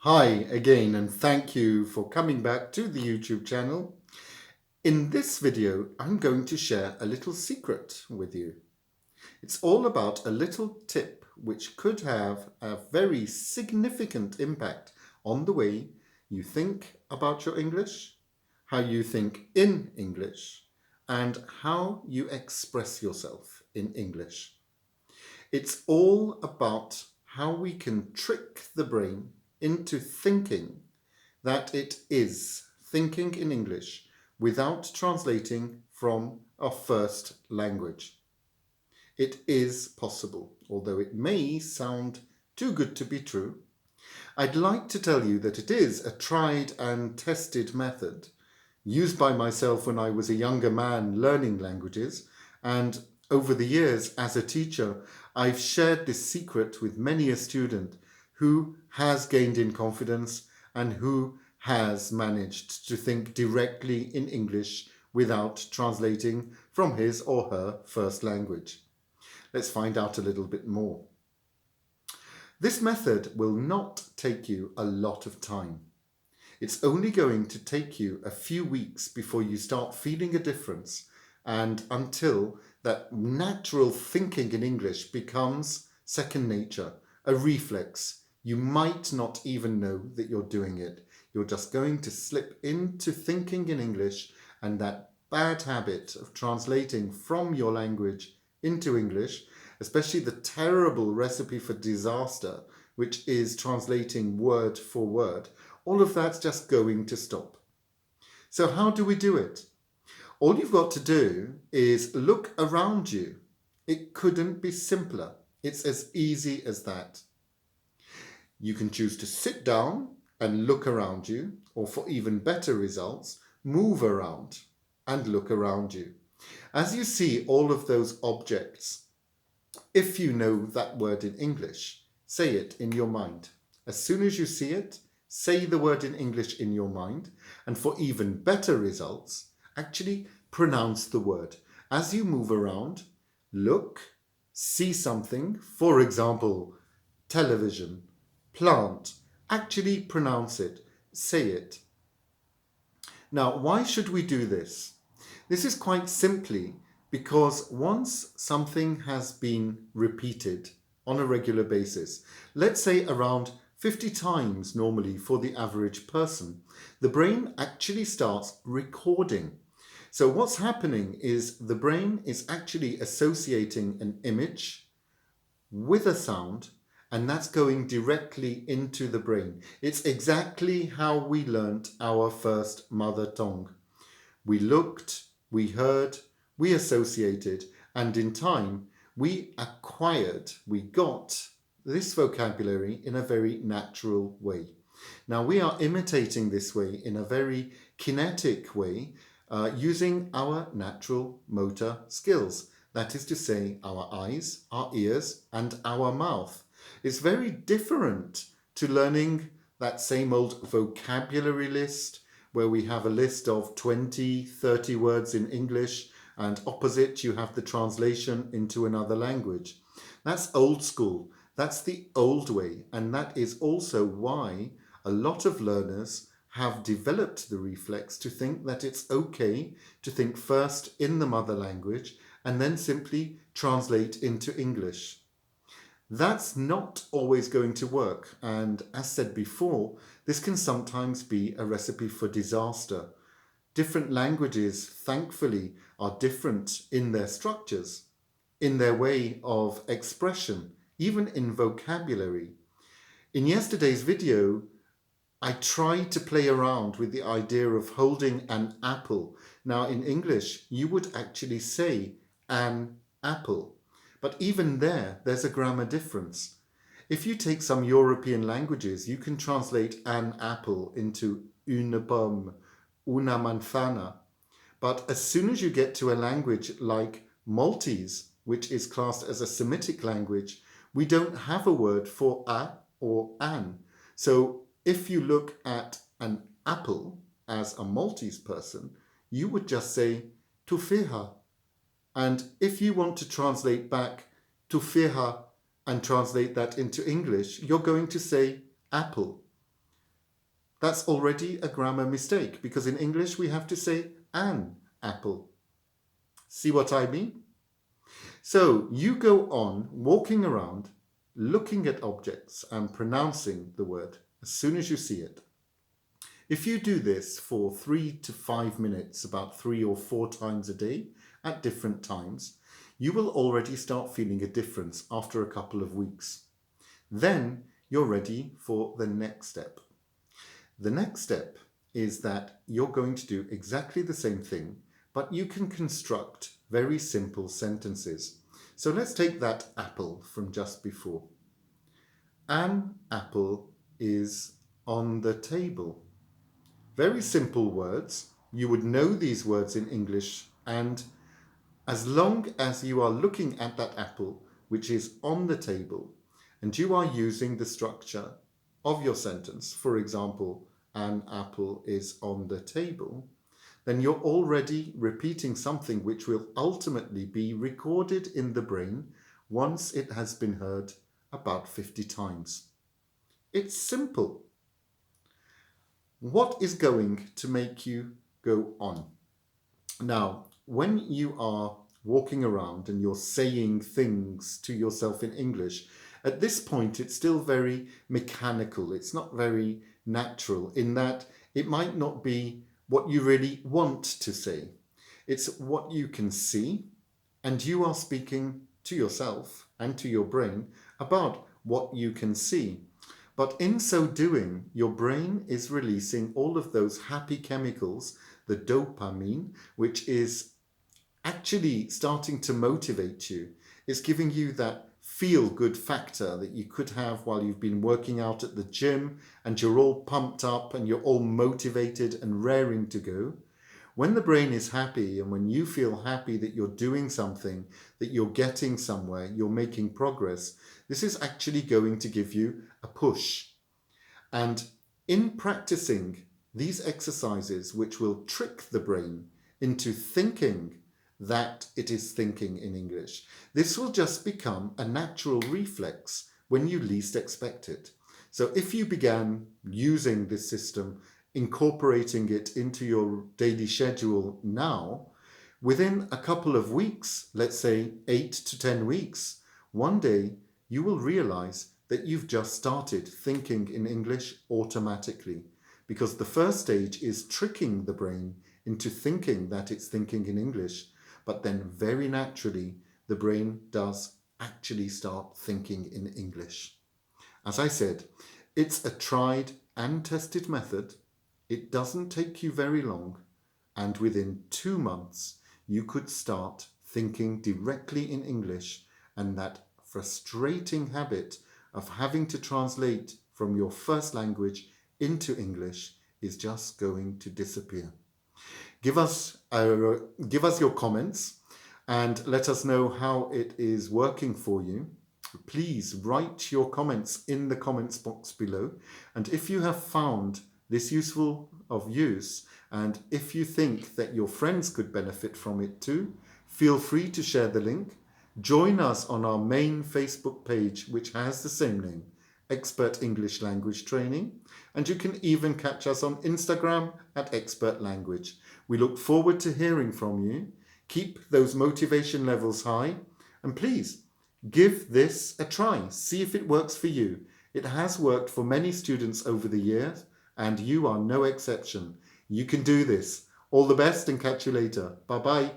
Hi again, and thank you for coming back to the YouTube channel. In this video, I'm going to share a little secret with you. It's all about a little tip which could have a very significant impact on the way you think about your English, how you think in English, and how you express yourself in English. It's all about how we can trick the brain into thinking that it is thinking in English without translating from our first language. It is possible, although it may sound too good to be true. I'd like to tell you that it is a tried and tested method used by myself when I was a younger man learning languages, and over the years as a teacher, I've shared this secret with many a student who has gained in confidence and who has managed to think directly in English without translating from his or her first language. Let's find out a little bit more. This method will not take you a lot of time. It's only going to take you a few weeks before you start feeling a difference and until that natural thinking in English becomes second nature, a reflex. You might not even know that you're doing it. You're just going to slip into thinking in English, and that bad habit of translating from your language into English, especially the terrible recipe for disaster, which is translating word for word, all of that's just going to stop. So how do we do it? All you've got to do is look around you. It couldn't be simpler. It's as easy as that. You can choose to sit down and look around you, or for even better results, move around and look around you. As you see all of those objects, if you know that word in English, say it in your mind. As soon as you see it, say the word in English in your mind, and for even better results, actually pronounce the word. As you move around, look, see something, for example, television, plant, actually pronounce it, say it. Now, why should we do this? This is quite simply because once something has been repeated on a regular basis, let's say around 50 times normally for the average person, the brain actually starts recording. So what's happening is the brain is actually associating an image with a sound, and that's going directly into the brain. It's exactly how we learnt our first mother tongue. We looked, we heard, we associated, and in time we acquired, we got this vocabulary in a very natural way. Now we are imitating this way in a very kinetic way, using our natural motor skills. That is to say, our eyes, our ears, and our mouth. It's very different to learning that same old vocabulary list where we have a list of 20, 30 words in English, and opposite you have the translation into another language. That's old school. That's the old way, and that is also why a lot of learners have developed the reflex to think that it's okay to think first in the mother language and then simply translate into English. That's not always going to work, and as said before, this can sometimes be a recipe for disaster. Different languages, thankfully, are different in their structures, in their way of expression, even in vocabulary. In yesterday's video, I tried to play around with the idea of holding an apple. Now, in English, you would actually say an apple. But even there's a grammar difference. If you take some European languages, you can translate an apple into une pomme, una manzana. But as soon as you get to a language like Maltese, which is classed as a Semitic language, we don't have a word for a or an. So if you look at an apple as a Maltese person, you would just say tufeha. And if you want to translate back tufeha and translate that into English, you're going to say apple. That's already a grammar mistake because in English we have to say an apple. See what I mean? So you go on walking around, looking at objects and pronouncing the word as soon as you see it. If you do this for 3 to 5 minutes, about 3 or 4 times a day at different times, you will already start feeling a difference after a couple of weeks. Then you're ready for the next step. The next step is that you're going to do exactly the same thing, but you can construct very simple sentences. So let's take that apple from just before. An apple is on the table. Very simple words. You would know these words in English, and as long as you are looking at that apple, which is on the table, and you are using the structure of your sentence, for example, an apple is on the table, then you're already repeating something which will ultimately be recorded in the brain once it has been heard about 50 times. It's simple. What is going to make you go on? Now, when you are walking around and you're saying things to yourself in English, at this point it's still very mechanical. It's not very natural in that it might not be what you really want to say. It's what you can see, and you are speaking to yourself and to your brain about what you can see. But in so doing, your brain is releasing all of those happy chemicals, the dopamine, which is actually starting to motivate you. It's giving you that feel-good factor that you could have while you've been working out at the gym and you're all pumped up and you're all motivated and raring to go. When the brain is happy and when you feel happy that you're doing something, that you're getting somewhere, you're making progress, this is actually going to give you a push. And in practicing these exercises, which will trick the brain into thinking that it is thinking in English, this will just become a natural reflex when you least expect it. So if you began using this system, incorporating it into your daily schedule now, within a couple of weeks, let's say 8 to 10 weeks, one day you will realize that you've just started thinking in English automatically, because the first stage is tricking the brain into thinking that it's thinking in English, but then very naturally the brain does actually start thinking in English. As I said, it's a tried and tested method. It doesn't take you very long, and within 2 months you could start thinking directly in English, and that frustrating habit of having to translate from your first language into English is just going to disappear. Give us your comments and let us know how it is working for you. Please write your comments in the comments box below, and if you have found this useful of use, and if you think that your friends could benefit from it too, feel free to share the link. Join us on our main Facebook page, which has the same name, Expert English Language Training, and you can even catch us on Instagram at Expert Language. We look forward to hearing from you. Keep those motivation levels high, and please give this a try. See if it works for you. It has worked for many students over the years, and you are no exception. You can do this. All the best and catch you later. Bye-bye.